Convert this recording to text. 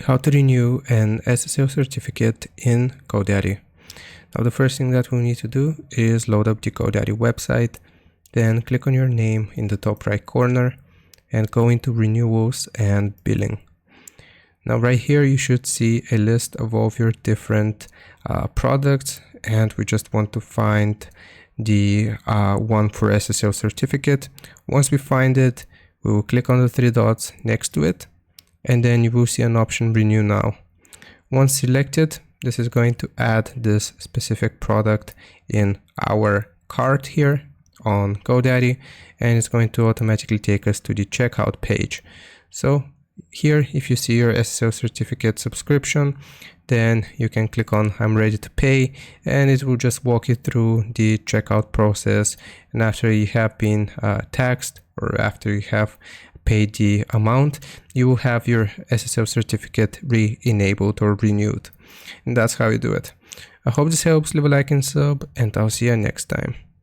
how to renew an SSL certificate in GoDaddy. Now the first thing that we'll need to do is load up the GoDaddy website, then click on your name in the top right corner and go into renewals and billing. Now right here you should see a list of all of your different products, and we just want to find the one for SSL certificate. Once we find it, we will click on the three dots next to it, and then you will see an option renew now. Once selected, this is going to add this specific product in our cart here on GoDaddy, and it's going to automatically take us to the checkout page. So here, if you see your SSL certificate subscription, then you can click on I'm ready to pay, and it will just walk you through the checkout process. And after you have been taxed, or after you have paid the amount, you will have your SSL certificate re-enabled or renewed. And that's how you do it. I hope this helps. Leave a like and sub, and I'll see you next time.